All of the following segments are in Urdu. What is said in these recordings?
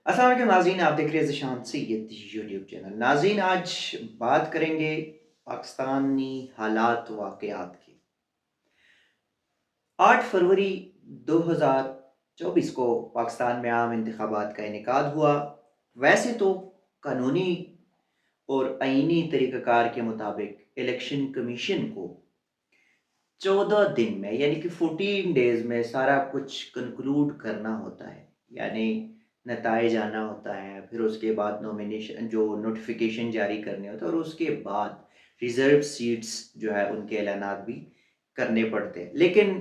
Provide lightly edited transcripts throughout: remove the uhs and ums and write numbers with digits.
السلام علیکم ناظرین، آپ دیکھ رہے ہیں ذیشان سید یوٹیوب چینل۔ ناظرین، آج بات کریں گے پاکستانی حالات واقعات کی۔ 8 فروری 2024 کو پاکستان میں عام انتخابات کا انعقاد ہوا۔ ویسے تو قانونی اور آئینی طریقہ کار کے مطابق الیکشن کمیشن کو 14 دن میں یعنی کہ 14 ڈیز میں سارا کچھ کنکلوڈ کرنا ہوتا ہے، یعنی نتائج آنا ہوتا ہے، پھر اس کے بعد نومینیشن جو نوٹیفیکیشن جاری کرنے ہوتے ہیں، اور اس کے بعد ریزرو سیٹس جو ہے ان کے اعلانات بھی کرنے پڑتے ہیں۔ لیکن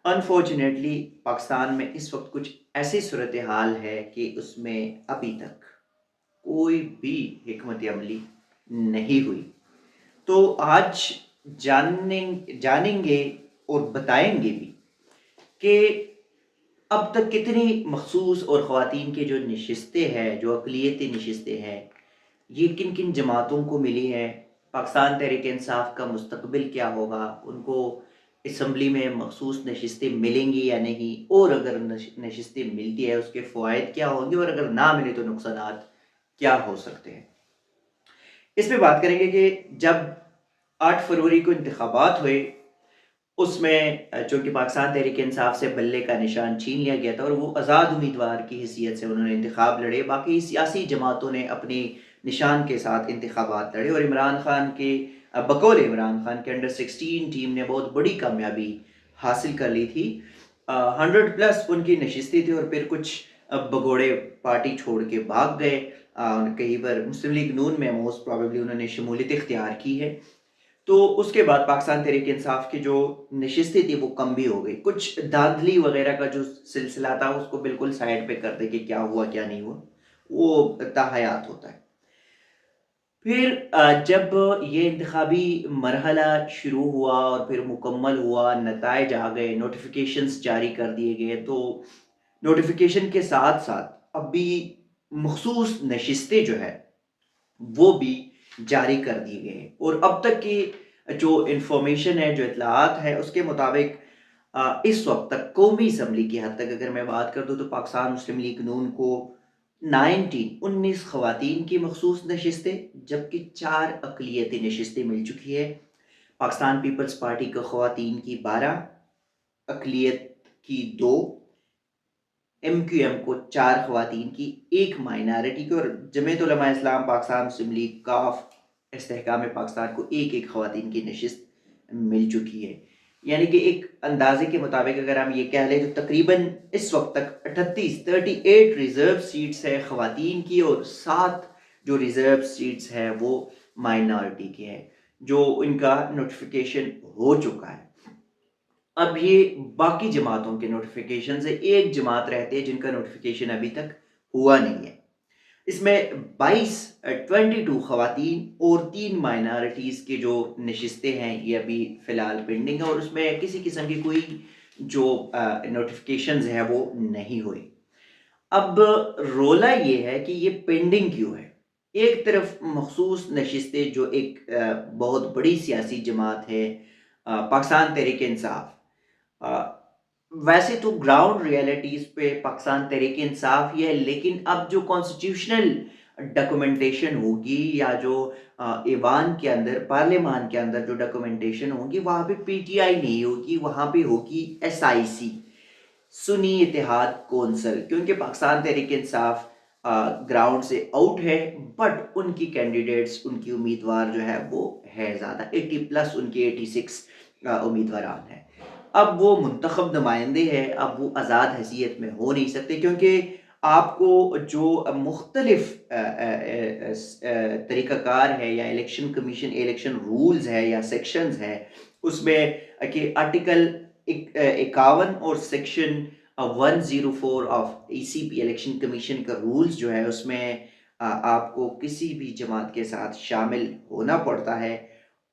انفارچونیٹلی پاکستان میں اس وقت کچھ ایسی صورتحال ہے کہ اس میں ابھی تک کوئی بھی حکمت عملی نہیں ہوئی۔ تو آج جانیں گے اور بتائیں گے بھی کہ اب تک کتنی مخصوص اور خواتین کے جو نشستیں ہیں، جو اقلیتی نشستیں ہیں، یہ کن کن جماعتوں کو ملی ہیں، پاکستان تحریک انصاف کا مستقبل کیا ہوگا، ان کو اسمبلی میں مخصوص نشستیں ملیں گی یا نہیں، اور اگر نشستیں ملتی ہے اس کے فوائد کیا ہوں گے، اور اگر نہ ملے تو نقصانات کیا ہو سکتے ہیں۔ اس پہ بات کریں گے کہ جب 8 فروری کو انتخابات ہوئے، اس میں چونکہ پاکستان تحریک انصاف سے بلے کا نشان چھین لیا گیا تھا اور وہ آزاد امیدوار کی حیثیت سے انہوں نے انتخاب لڑے، باقی سیاسی جماعتوں نے اپنی نشان کے ساتھ انتخابات لڑے، اور عمران خان کے بقول عمران خان کے انڈر 16 ٹیم نے بہت بڑی کامیابی حاصل کر لی تھی۔ 100+ ان کی نشستیں تھی، اور پھر کچھ بگوڑے پارٹی چھوڑ کے بھاگ گئے، کہیں پر مسلم لیگ نون میں موسٹ پروبیبلی انہوں نے شمولیت اختیار کی ہے۔ تو اس کے بعد پاکستان تحریک انصاف کی جو نشستیں تھی وہ کم بھی ہو گئی، کچھ دھاندلی وغیرہ کا جو سلسلہ تھا اس کو بالکل سائڈ پہ کر دے کہ کیا ہوا کیا نہیں ہوا، وہ تاحیات ہوتا ہے۔ پھر جب یہ انتخابی مرحلہ شروع ہوا اور پھر مکمل ہوا، نتائج آ گئے، نوٹیفیکیشنز جاری کر دیے گئے، تو نوٹیفیکیشن کے ساتھ ساتھ اب بھی مخصوص نشستیں جو ہے وہ بھی جاری کر دی گئے ہیں، اور اب تک کی جو انفارمیشن ہے، جو اطلاعات ہے، اس کے مطابق اس وقت تک قومی اسمبلی کی حد تک اگر میں بات کر دوں تو پاکستان مسلم لیگ نون کو 19 خواتین کی مخصوص نشستیں، جبکہ 4 اقلیتی نشستیں مل چکی ہے۔ پاکستان پیپلز پارٹی کو خواتین کی 12، اقلیت کی 2، ایم کیو ایم کو 4 خواتین کی، 1 مائنارٹی کی، اور جمعیت علماء اسلام پاکستان مسلم لیگ کاف استحکام پاکستان کو 1 خواتین کی نشست مل چکی ہے۔ یعنی کہ ایک اندازے کے مطابق اگر ہم یہ کہہ لیں تو تقریباً اس وقت تک 38 ریزرو سیٹس ہے خواتین کی، اور 7 جو ریزرو سیٹس ہے وہ مائنارٹی کی ہے، جو ان کا نوٹیفیکیشن ہو چکا ہے۔ اب یہ باقی جماعتوں کے نوٹیفیکیشن سے ایک جماعت رہتی ہے جن کا نوٹیفیکیشن ابھی تک ہوا نہیں ہے۔ اس میں 22 خواتین اور 3 مائنارٹیز کے جو نشستیں ہیں یہ ابھی فی الحال پینڈنگ ہے، اور اس میں کسی قسم کی کوئی جو نوٹیفیکیشنز ہیں وہ نہیں ہوئی۔ اب رولا یہ ہے کہ یہ پینڈنگ کیوں ہے؟ ایک طرف مخصوص نشستیں جو ایک بہت بڑی سیاسی جماعت ہے، پاکستان تحریک انصاف، ویسے تو گراؤنڈ ریئلٹیز پہ پاکستان تحریک انصاف ہی ہے، لیکن اب جو کانسٹیٹیوشنل ڈاکومنٹیشن ہوگی یا جو ایوان کے اندر، پارلیمان کے اندر جو ڈاکومنٹیشن ہوگی، وہاں پہ پی ٹی آئی نہیں ہوگی، وہاں پہ ہوگی ایس آئی سی، سنی اتحاد کونسل، کیونکہ پاکستان تحریک انصاف گراؤنڈ سے آؤٹ ہے، بٹ ان کی کینڈیڈیٹس، ان کی امیدوار جو ہے وہ ہے زیادہ، 80+ ان کی 86 امیدواران ہیں۔ اب وہ منتخب نمائندے ہیں، اب وہ آزاد حیثیت میں ہو نہیں سکتے، کیونکہ آپ کو جو مختلف طریقہ کار ہے یا الیکشن کمیشن الیکشن رولز ہے یا سیکشنز ہے، اس میں کہ آرٹیکل 51 اور section 104 of E C P election commission کا رولز جو ہے، اس میں آپ کو کسی بھی جماعت کے ساتھ شامل ہونا پڑتا ہے،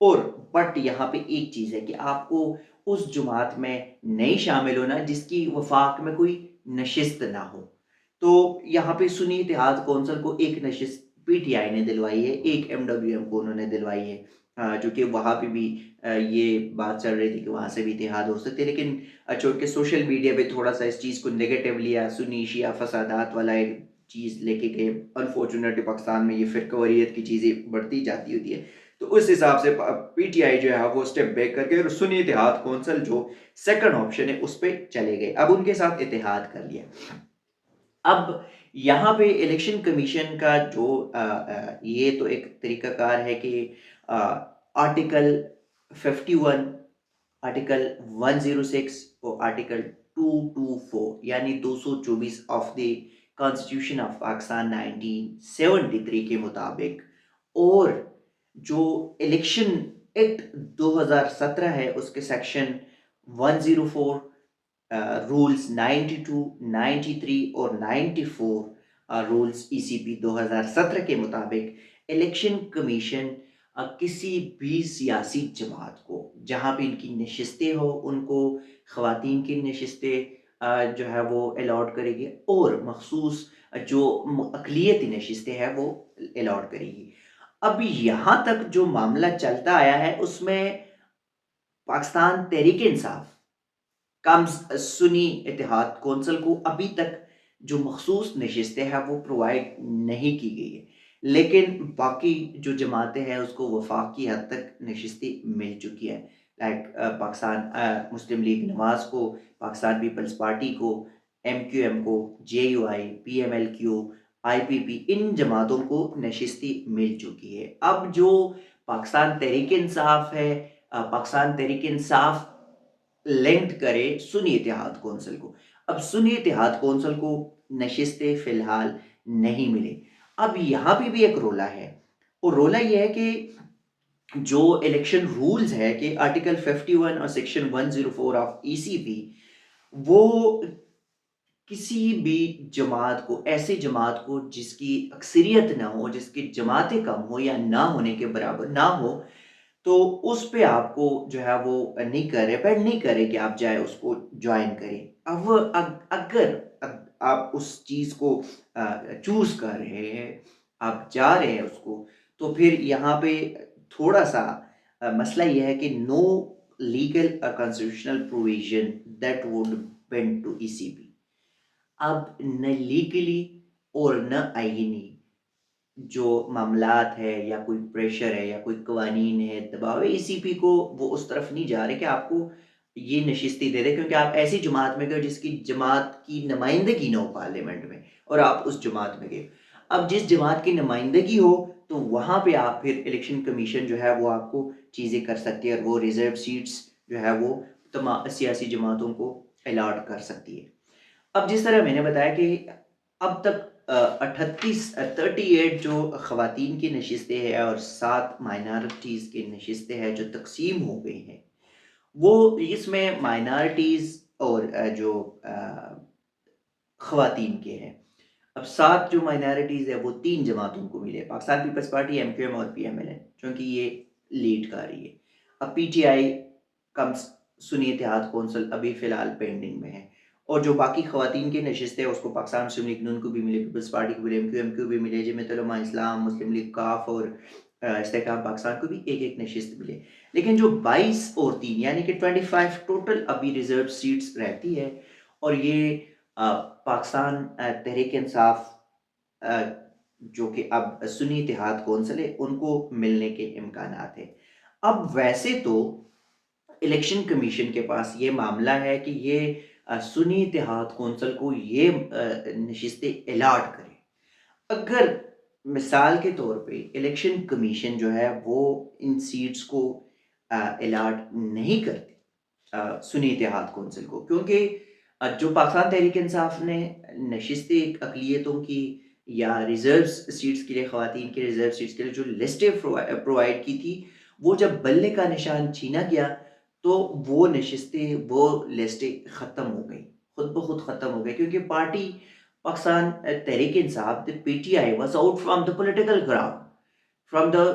اور بٹ یہاں پہ ایک چیز ہے کہ آپ کو اس جماعت میں نہیں شامل ہونا جس کی وفاق میں کوئی نشست نہ ہو۔ تو یہاں پہ سنی اتحاد کونسل کو ایک نشست پی ٹی آئی نے دلوائی ہے، ایک ایم ڈبلیو ایم کو انہوں نے دلوائی ہے، جو کہ وہاں پہ بھی یہ بات چل رہی تھی کہ وہاں سے بھی اتحاد ہو سکتے، لیکن چونکہ سوشل میڈیا پہ تھوڑا سا اس چیز کو نیگیٹو لیا، سنی شیعہ فسادات والا ایک چیز لے کے گئے. انفارچونیٹلی پاکستان میں یہ فرقواریت کی چیزیں بڑھتی جاتی ہوتی ہے، تو اس حساب سے پی ٹی آئی جو ہے وہ اسٹیپ بیک کر کے اور سنی اتحاد کونسل جو سیکنڈ آپشن ہے اس پہ چلے گئے. اب ان کے ساتھ اتحاد کر لیا. اب یہاں پہ الیکشن کمیشن کا جو یہ تو ایک طریقہ کار ہے کہ آرٹیکل 51، آرٹیکل 106 اور آرٹیکل 224 یعنی 224 of the constitution of Pakistan 1973 کے مطابق، اور جو الیکشن ایکٹ 2017 ہے اس کے سیکشن 104، رولز 92، 93 اور 94 رولز ای سی پی 2017 کے مطابق الیکشن کمیشن کسی بھی سیاسی جماعت کو جہاں پہ ان کی نشستیں ہو ان کو خواتین کی نشستیں جو ہے وہ الاٹ کرے گی، اور مخصوص جو اقلیتی نشستیں ہیں وہ الاٹ کرے گی. اب یہاں تک جو معاملہ چلتا آیا ہے اس میں پاکستان تحریک انصاف کم سنی اتحاد کونسل کو ابھی تک جو مخصوص نشستیں ہیں وہ پرووائڈ نہیں کی گئی ہے، لیکن باقی جو جماعتیں ہیں اس کو وفاق کی حد تک نشستیں مل چکی ہے. لائک پاکستان مسلم لیگ نواز کو، پاکستان پیپلز پارٹی کو، ایم کیو ایم کو، J U I, P M L Q, I P P, ان جماعتوں کو نشستیں مل چکی ہے. اب جو پاکستان تحریک انصاف ہے، پاکستان تحریک انصاف لنکڈ کرے سنی اتحاد کونسل کو. اب سنی اتحاد کونسل کو نشستیں فی الحال نہیں ملے. اب یہاں پہ بھی ایک رولا ہے، اور رولا یہ ہے کہ جو الیکشن رولز ہے کہ آرٹیکل 51 اور سیکشن 104 آف ای سی پی، وہ کسی بھی جماعت کو، ایسی جماعت کو جس کی اکثریت نہ ہو، جس کی جماعتیں کم ہو یا نہ ہونے کے برابر نہ ہو، تو اس پہ آپ کو جو ہے وہ نہیں کرے، پیڈ نہیں کرے کہ آپ جائے اس کو جوائن کریں. اب اگر آپ اس چیز کو چوز کر رہے ہیں، آپ جا رہے ہیں اس کو، تو پھر یہاں پہ تھوڑا سا مسئلہ یہ ہے کہ no legal constitutional provision that would bind to E C P. اب نہ لیگلی اور نہ آئینی جو معاملات ہے یا کوئی پریشر ہے یا کوئی قوانین ہے، دباؤ ای سی پی کو وہ اس طرف نہیں جا رہے کہ آپ کو یہ نشستی دے دے، کیونکہ آپ ایسی جماعت میں گئے جس کی جماعت کی نمائندگی نہ ہو پارلیمنٹ میں، اور آپ اس جماعت میں گئے. اب جس جماعت کی نمائندگی ہو تو وہاں پہ آپ پھر الیکشن کمیشن جو ہے وہ آپ کو چیزیں کر سکتی ہے، اور وہ ریزرو سیٹس جو ہے وہ تمام سیاسی جماعتوں کو الاٹ کر سکتی ہے. اب جس طرح میں نے بتایا کہ اب تک 38 جو خواتین کی نشستیں ہیں اور 7 مائنارٹیز کی نشستیں ہیں جو تقسیم ہو گئی ہیں، وہ اس میں مائنارٹیز اور جو خواتین کے ہیں. اب 7 جو مائنارٹیز ہے وہ 3 جماعتوں کو ملے، Pakistan Peoples Party, M Q M اور پی ایم ایل این، چونکہ یہ لیڈ کر رہی ہے. اب پی ٹی آئی کم سنی اتحاد کونسل ابھی فی الحال پینڈنگ میں ہے، اور جو باقی خواتین کے نشستیں ہیں اس کو پاکستان مسلم لیگ نون کو بھی ملے، پیپلز پارٹی کو ملے، ایم کیو بھی ملے، جمعیت علماء اسلام، مسلم لیگ کاف اور استحکام پاکستان کو بھی ایک ایک نشست ملے. لیکن جو 22 اور 3 یعنی کہ 25 ٹوٹل ابھی ریزرو سیٹس رہتی ہے، اور یہ پاکستان تحریک انصاف جو کہ اب سنی اتحاد کونسل ہے ان کو ملنے کے امکانات ہیں. اب ویسے تو الیکشن کمیشن کے پاس یہ معاملہ ہے کہ یہ سنی اتحاد کونسل کو یہ نشستیں الاٹ کرے. اگر مثال کے طور پہ الیکشن کمیشن جو ہے وہ ان سیٹس کو الاٹ نہیں کرتی سنی اتحاد کونسل کو، کیونکہ جو پاکستان تحریک انصاف نے نشستیں اقلیتوں کی یا ریزرو سیٹس کے لیے، خواتین کے ریزرو سیٹس کے لیے جو لسٹیں پرووائڈ کی تھی، وہ جب بلے کا نشان چھینا گیا تو وہ نشستیں، وہ لسٹیں ختم ہو گئی، خود بخود ختم ہو گئی، کیونکہ party Pakistan Tehreek Insaf the PTI was out from the political ground, from the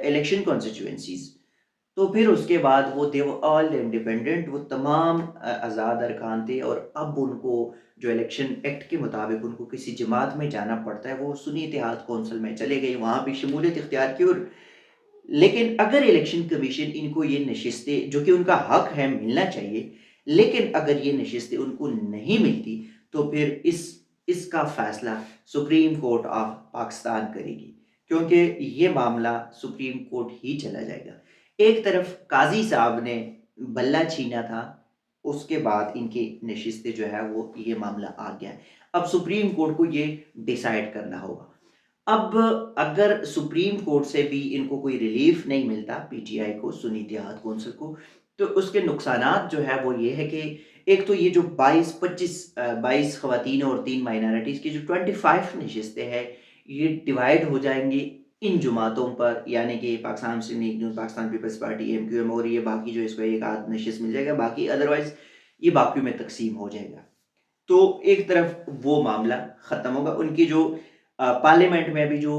election constituencies. تو پھر اس کے بعد وہ they were all independent، وہ تمام آزاد ارکان تھے، اور اب ان کو جو الیکشن ایکٹ کے مطابق ان کو کسی جماعت میں جانا پڑتا ہے، وہ سنی اتحاد کونسل میں چلے گئے، وہاں پہ شمولیت اختیار کی. اور لیکن اگر الیکشن کمیشن ان کو یہ نشستیں، جو کہ ان کا حق ہے ملنا چاہیے، لیکن اگر یہ نشستیں ان کو نہیں ملتی تو پھر اس کا فیصلہ سپریم کورٹ آف پاکستان کرے گی، کیونکہ یہ معاملہ سپریم کورٹ ہی چلا جائے گا۔ ایک طرف قاضی صاحب نے بلہ چھینا تھا، اس کے بعد ان کی نشستیں جو ہے وہ یہ معاملہ آ گیا ہے۔ اب سپریم کورٹ کو یہ ڈیسائیڈ کرنا ہوگا۔ اب اگر سپریم کورٹ سے بھی ان کو کوئی ریلیف نہیں ملتا، پی ٹی آئی کو، سنی اتحاد کونسل کو، تو اس کے نقصانات جو ہے وہ یہ ہے کہ ایک تو یہ جو 22 خواتین اور 3 مائنارٹیز کی جو 25 نشستیں ہیں، یہ ڈیوائیڈ ہو جائیں گی ان جماعتوں پر، یعنی کہ Pakistan Muslim League Noon, Pakistan Peoples Party, M Q M, اور یہ باقی جو اس کو ایک آدھ نشست مل جائے گا، باقی ادروائز یہ باقیوں میں تقسیم ہو جائے گا۔ تو ایک طرف وہ معاملہ ختم ہوگا، ان کی جو پارلیمنٹ میں ابھی جو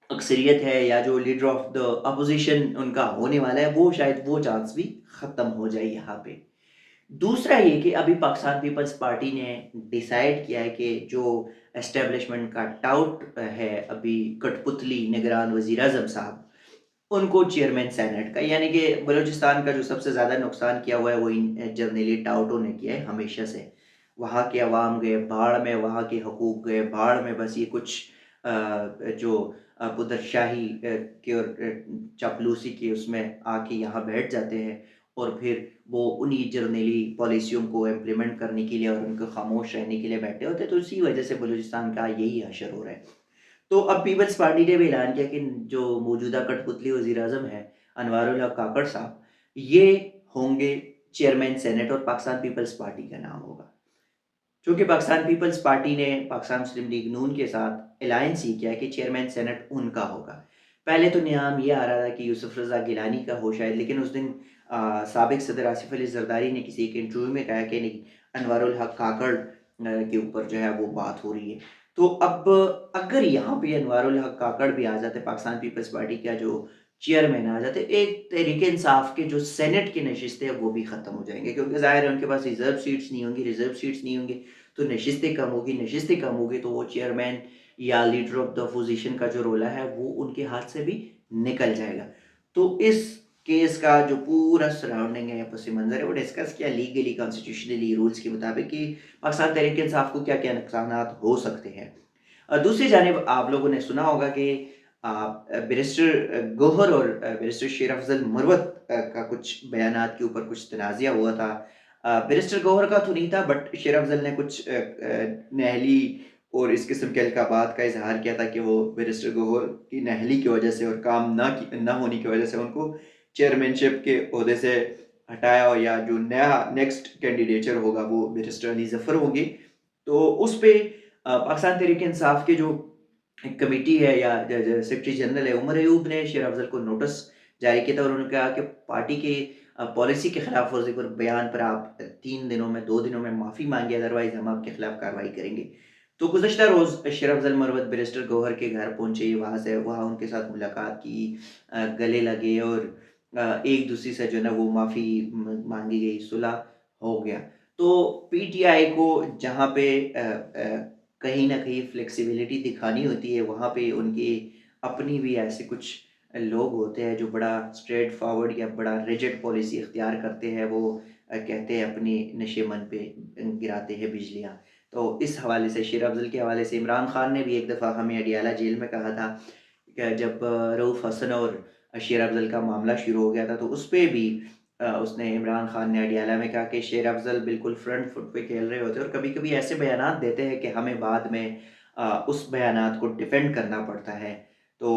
اکثریت ہے یا جو لیڈر آف دا اپوزیشن ان کا ہونے والا ہے، وہ شاید وہ چانس بھی ختم ہو جائے یہاں پہ۔ دوسرا یہ کہ ابھی پاکستان پیپلز پارٹی نے ڈیسائیڈ کیا ہے کہ جو اسٹیبلشمنٹ کا ٹاؤٹ ہے ابھی کٹ پتلی نگران وزیر اعظم صاحب، ان کو چیئرمین سینٹ کا، یعنی کہ بلوچستان کا جو سب سے زیادہ نقصان کیا ہوا ہے وہ ان جرنیلی ٹاؤٹوں نے کیا ہے ہمیشہ سے۔ وہاں کے عوام گئے بھاڑ میں، وہاں کے حقوق گئے بھاڑ میں، بس یہ کچھ جو قدرت شاہی کے اور چاپلوسی کے اس میں آ کے یہاں بیٹھ جاتے ہیں، اور پھر وہ انہی جرنیلی پالیسیوں کو امپلیمنٹ کرنے کے لیے اور ان کو خاموش رہنے کے لیے بیٹھے ہوتے ہیں، تو اسی وجہ سے بلوچستان کا یہی حشر ہو رہا ہے۔ تو اب پیپلز پارٹی نے بھی اعلان کیا کہ جو موجودہ کٹ پتلی وزیر اعظم ہے انوار الحق کاکڑ صاحب، یہ ہوں گے چیئرمین سینٹ، اور پاکستان پیپلز پارٹی کا نام ہوگا۔ چونکہ پاکستان پیپلز پارٹی نے پاکستان مسلم لیگ نون کے ساتھ الائنس ہی کیا ہے کہ چیئرمین سینٹ ان کا ہوگا۔ پہلے تو نیام یہ آ رہا تھا کہ یوسف رضا گیلانی کا ہو شاید، لیکن اس دن سابق صدر آصف علی زرداری نے کسی ایک انٹرویو میں کہا کہ نہیں، انوار الحق کاکڑ کے اوپر جو ہے وہ بات ہو رہی ہے۔ تو اب اگر یہاں پہ انوار الحق کاکڑ بھی آ جاتے، پاکستان پیپلز پارٹی کا جو چیئرمین آ جاتے، ایک تحریک انصاف کے جو سینٹ کی نشستیں ہیں وہ بھی ختم ہو جائیں گے، کیونکہ ظاہر ہے ان کے پاس ریزرو سیٹس نہیں ہوں گی، ریزرو سیٹس نہیں ہوں گی تو نشستیں کم ہوگی، نشستیں کم ہوگی تو وہ چیئرمین یا لیڈر آف دا اپوزیشن کا جو رولہ ہے وہ ان کے ہاتھ سے بھی نکل جائے گا۔ تو اس کیس کا جو پورا سراؤنڈنگ ہے یا پس منظر ہے وہ ڈسکس کیا لیگلی کانسٹیٹیوشنلی رولز کے مطابق کہ پاکستان تحریک انصاف کو کیا کیا نقصانات ہو سکتے ہیں۔ دوسری جانب آپ لوگوں نے سنا ہوگا کہ بیرسٹر گوہر اور بیرسٹر شیر افضل مروت کا کچھ بیانات کے اوپر کچھ تنازعہ ہوا تھا۔ بیرسٹر گوہر کا تو نہیں تھا، بٹ شیر افضل نے کچھ نہلی اور اس قسم کے القابات کا اظہار کیا تھا کہ وہ بیرسٹر گوہر کی نہلی کی وجہ سے اور کام نہ ہونے کی وجہ سے ان کو چیئرمین شپ کے عہدے سے ہٹایا، یا جو نیا نیکسٹ کینڈیڈیچر ہوگا وہ بیرسٹر علی ظفر ہوگی۔ تو اس پہ پاکستان تحریک انصاف کے جو کمیٹی ہے یا سیکرٹری جنرل ہے عمر ایوب نے شیر افضل کو نوٹس جاری کیا تھا، اور انہوں نے کہا کہ پارٹی کے پالیسی کے خلاف ورزی پر بیان پر آپ 3 دنوں میں 2 دنوں میں معافی مانگے، ادروائز ہم آپ کے خلاف کارروائی کریں گے۔ تو گزشتہ روز شیر افضل مروت بیرسٹر گوہر کے گھر پہنچے، وہاں ان کے ساتھ ملاقات کی، گلے لگے، اور ایک دوسری سے جو ہے نا وہ معافی مانگی گئی، صلح ہو گیا۔ تو پی ٹی آئی کو جہاں پہ کہیں نہ کہیں فلیکسیبلٹی دکھانی ہوتی ہے، وہاں پہ ان کی اپنی بھی ایسے کچھ لوگ ہوتے ہیں جو بڑا اسٹریٹ فارورڈ یا بڑا ریجڈ پالیسی اختیار کرتے ہیں، وہ کہتے ہیں اپنی نشے من پہ گراتے ہیں بجلیاں۔ تو اس حوالے سے شیر افضل کے حوالے سے عمران خان نے بھی ایک دفعہ ہمیں اڈیالہ جیل میں کہا تھا کہ جب رؤف حسن اور شیر افضل کا معاملہ شروع ہو گیا تھا تو اس پہ بھی اس نے عمران خان نے اڈیالہ میں کہا کہ شیر افضل بالکل فرنٹ فٹ پہ کھیل رہے ہوتے ہیں، اور کبھی کبھی ایسے بیانات دیتے ہیں کہ ہمیں بعد میں اس بیانات کو ڈیفینڈ کرنا پڑتا ہے۔ تو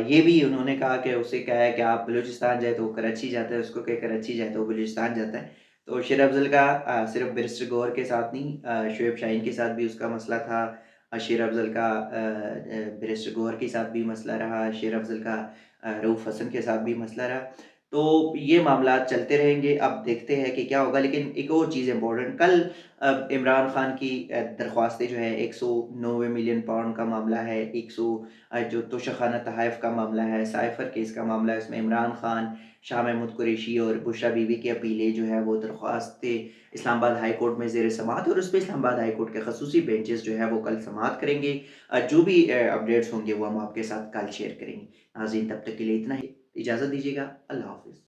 یہ بھی انہوں نے کہا کہ اسے کہا ہے کہ آپ بلوچستان جائے تو وہ کراچی جاتا ہے، اس کو کہ کراچی جائے تو وہ بلوچستان جاتا ہے۔ تو شیر افضل کا صرف بیرسٹر گوہر کے ساتھ نہیں، شعیب شاہین کے ساتھ بھی اس کا مسئلہ تھا، شیر افضل کا بیرسٹر گوہر کے ساتھ بھی مسئلہ رہا، شیر افضل کا رؤف حسن کے ساتھ بھی مسئلہ رہا۔ تو یہ معاملات چلتے رہیں گے، اب دیکھتے ہیں کہ کیا ہوگا۔ لیکن ایک اور چیز امپورٹنٹ، کل عمران خان کی درخواستیں جو ہے 190 ملین پاؤنڈ کا معاملہ ہے، 100 جو توشخانہ تحائف کا معاملہ ہے، سائفر کیس کا معاملہ ہے، اس میں عمران خان، شاہ محمود قریشی اور بشرا بی بی کی اپیلیں جو ہے وہ درخواستیں اسلام آباد ہائی کورٹ میں زیر سماعت، اور اس پہ اسلام آباد ہائی کورٹ کے خصوصی بینچز جو ہے وہ کل سماعت کریں گے۔ جو بھی اپڈیٹس ہوں گے وہ ہم آپ کے ساتھ کل شیئر کریں گے۔ ناظرین تب تک کے لیے اتنا ہی، اجازت دیجیے گا، اللہ حافظ۔